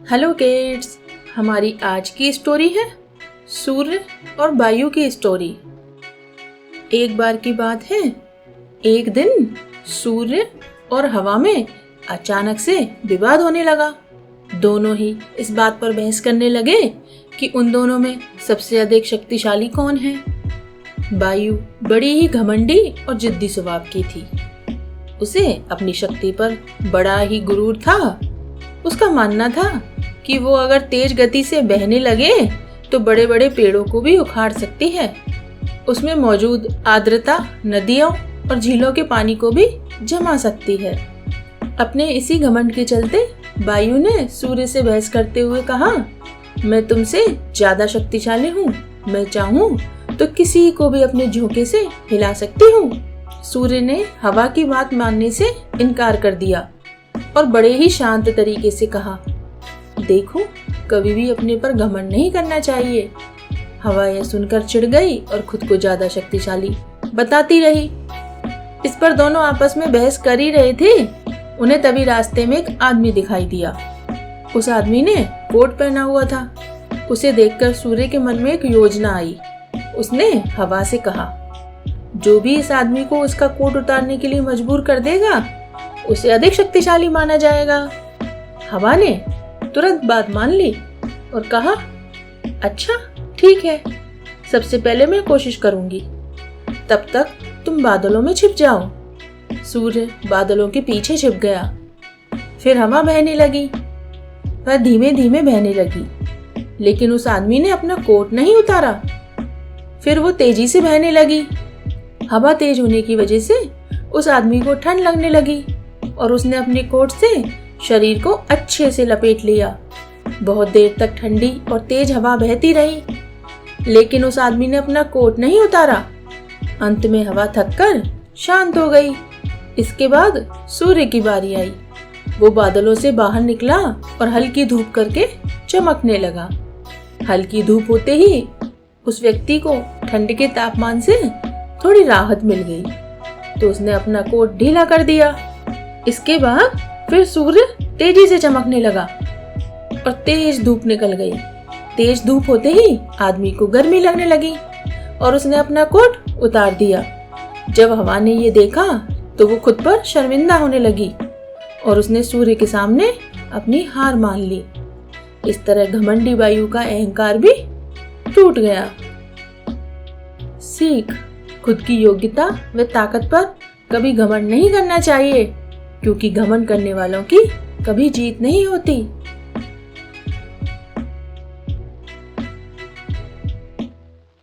Hello kids, हमारी आज की स्टोरी है सूर्य और वायु की स्टोरी। एक बार की बात है, एक दिन सूर्य और हवा में अचानक से विवाद होने लगा। दोनों ही इस बात पर बहस करने लगे कि उन दोनों में सबसे अधिक शक्तिशाली कौन है। वायु बड़ी ही घमंडी और जिद्दी स्वभाव की थी। उसे अपनी शक्ति पर बड़ा ही गुरूर था। उसका मानना था कि वो अगर तेज गति से बहने लगे तो बड़े बड़े पेड़ों को भी उखाड़ सकती है। उसमें मौजूद आर्द्रता नदियों और झीलों के पानी को भी जमा सकती है। अपने इसी घमंड के चलते वायु ने सूर्य से बहस करते हुए कहा, मैं तुमसे ज्यादा शक्तिशाली हूँ। मैं चाहूँ तो किसी को भी अपने झोंके से हिला सकती हूँ। सूर्य ने हवा की बात मानने से इनकार कर दिया और बड़े ही शांत तरीके से कहा, देखो, कभी भी अपने पर घमंड नहीं करना चाहिए। हवा यह सुनकर चिढ़ गई और खुद को ज्यादा शक्तिशाली बताती रही। इस पर दोनों आपस में बहस कर ही रहे थे। उन्हें तभी रास्ते में एक आदमी दिखाई दिया। उस आदमी ने कोट पहना हुआ था। उसे देखकर सूर्य के मन में एक योजना आई। उसने हवा से कहा, जो भी इस आदमी को उसका कोट उतारने के लिए मजबूर कर देगा उसे अधिक शक्तिशाली माना जाएगा। हवा ने तुरंत बात मान ली और कहा, अच्छा ठीक है, सबसे पहले मैं कोशिश करूंगी। तब तक तुम बादलों में छिप जाओ। सूर्य बादलों के पीछे छिप गया। फिर हवा बहने लगी। वह धीमे धीमे बहने लगी, लेकिन उस आदमी ने अपना कोट नहीं उतारा। फिर वो तेजी से बहने लगी। हवा तेज होने की वजह से उस आदमी को ठंड लगने लगी और उसने अपने कोट से शरीर को अच्छे से लपेट लिया। बहुत देर तक ठंडी और तेज हवा बहती रही, लेकिन उस आदमी ने अपना कोट नहीं उतारा। अंत में हवा थककर शांत हो गई। इसके बाद सूर्य की बारी आई। वो बादलों से बाहर निकला और हल्की धूप करके चमकने लगा। हल्की धूप होते ही उस व्यक्ति को ठंड के तापमान से थोड़ी राहत मिल गई, तो उसने अपना कोट ढीला कर दिया। इसके बाद फिर सूर्य तेजी से चमकने लगा और तेज धूप निकल गई। तेज धूप होते ही आदमी को गर्मी लगने लगी और उसने अपना कोट उतार दिया। जब हवा ने ये देखा तो वो खुद पर शर्मिंदा होने लगी और उसने सूर्य के सामने अपनी हार मान ली। इस तरह घमंडी वायु का अहंकार भी टूट गया। सीख, खुद की योग्यता व ताकत पर कभी घमंड नहीं करना चाहिए, क्योंकि घमंड करने वालों की कभी जीत नहीं होती।